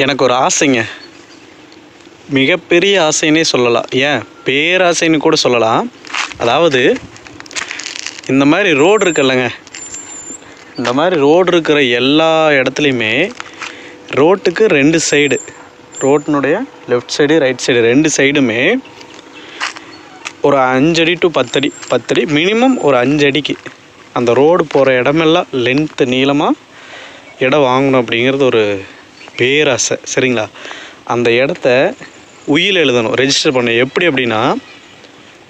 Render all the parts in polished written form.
எனக்கு ஒரு ஆசைங்க, மிகப்பெரிய ஆசைன்னே சொல்லலாம், ஏன் பேராசைன்னு கூட சொல்லலாம். அதாவது இந்த மாதிரி ரோடு இருக்குல்லங்க, இந்த மாதிரி ரோடு இருக்கிற எல்லா இடத்துலையுமே ரோட்டுக்கு 2 சைடு, ரோட்டினுடைய லெஃப்ட் சைடு ரைட் சைடு 2 சைடுமே ஒரு 5 அடி டு 10 அடி மினிமம் ஒரு 5 அடிக்கு அந்த ரோடு போகிற இடமெல்லாம் லென்த்து நீளமாக இடம் வாங்கணும் அப்படிங்கிறது ஒரு பேராசை. சரிங்களா? அந்த இடத்த உயில் எழுதணும், ரெஜிஸ்டர் பண்ணணும். எப்படி அப்படின்னா,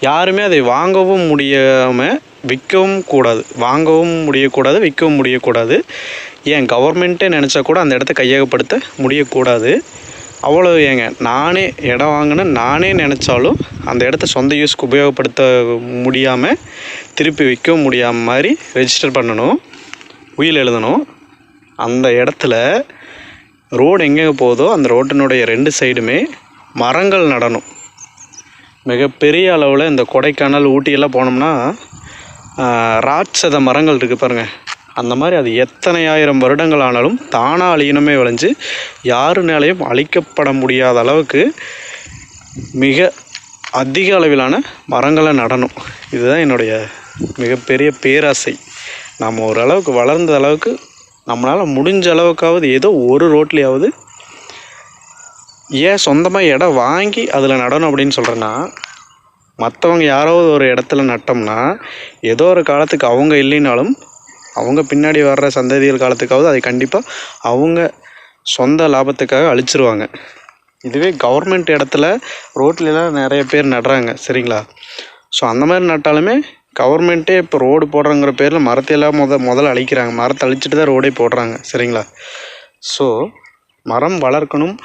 யாருமே அதை வாங்கவும் முடியாமல் விற்கவும் கூடாது, வாங்கவும் முடியக்கூடாது, விற்கவும் முடியக்கூடாது. ஏன் கவர்மெண்ட்டே நினச்சா கூட அந்த இடத்த கையகப்படுத்த முடியக்கூடாது. அவ்வளோ ஏங்க, நானே இடம் வாங்கினேன் நானே நினச்சாலும் அந்த இடத்த சொந்த யூஸ்க்கு உபயோகப்படுத்த முடியாமல் திருப்பி விற்கவும் முடியாமல் மாதிரி ரெஜிஸ்டர் பண்ணணும், உயில் எழுதணும். அந்த இடத்துல ரோடு எங்கே போதோ அந்த ரோட்டினுடைய 2 சைடுமே மரங்கள் நடணும். மிகப்பெரிய அளவில் இந்த கொடைக்கானல் ஊட்டியெல்லாம் போனோம்னா ராட்சத மரங்கள் இருக்குது பாருங்கள், அந்த மாதிரி அது எத்தனை ஆயிரம் வருடங்கள் ஆனாலும் தானாக அழியணுமே விளைஞ்சு யாருனாலையும் அழிக்கப்பட முடியாத அளவுக்கு மிக அதிக அளவிலான மரங்களை நடணும். இதுதான் என்னுடைய மிகப்பெரிய பேராசை. நாம் ஓரளவுக்கு வளர்ந்த அளவுக்கு நம்மளால் முடிஞ்ச அளவுக்காவது ஏதோ ஒரு ரோட்லேயாவது, ஏன் சொந்தமாக இடம் வாங்கி அதில் நடணும் அப்படின்னு சொல்கிறேன்னா, மற்றவங்க யாராவது ஒரு இடத்துல நட்டோம்னா ஏதோ ஒரு காலத்துக்கு அவங்க இல்லைனாலும் அவங்க பின்னாடி வர்ற சந்ததிகள் காலத்துக்காவது அதை கண்டிப்பாக அவங்க சொந்த லாபத்துக்காக அழிச்சிருவாங்க. இதுவே கவர்மெண்ட் இடத்துல ரோட்லலாம் நிறைய பேர் நடுறாங்க. சரிங்களா? ஸோ அந்த மாதிரி நட்டாலுமே கவர்மெண்ட்டே இப்போ ரோடு போடுறங்கிற பேரில் மரத்தையெல்லாம் முதல்ல அழிக்கிறாங்க, மரத்தை அழிச்சிட்டு தான் ரோடே போடுறாங்க. சரிங்களா? ஸோ மரம் வளர்க்கணும்,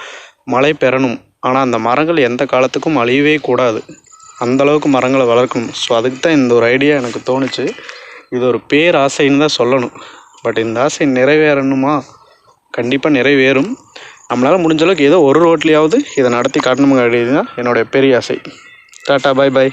மழை பெறணும், ஆனால் அந்த மரங்கள் எந்த காலத்துக்கும் அழியவே கூடாது, அந்தளவுக்கு மரங்களை வளர்க்கணும். ஸோ அதுக்கு தான் இந்த ஒரு ஐடியா எனக்கு தோணுச்சு. இது ஒரு பேராசைன்னு தான் சொல்லணும். பட் இந்த ஆசை நிறைவேறணுமா? கண்டிப்பாக நிறைவேறும். நம்மளால் முடிஞ்சளவுக்கு ஏதோ ஒரு ரோட்லேயாவது இதை நடத்தி காட்டணுங்க. அப்படின்னா என்னுடைய பெரிய ஆசை. டாட்டா, பாய் பாய்.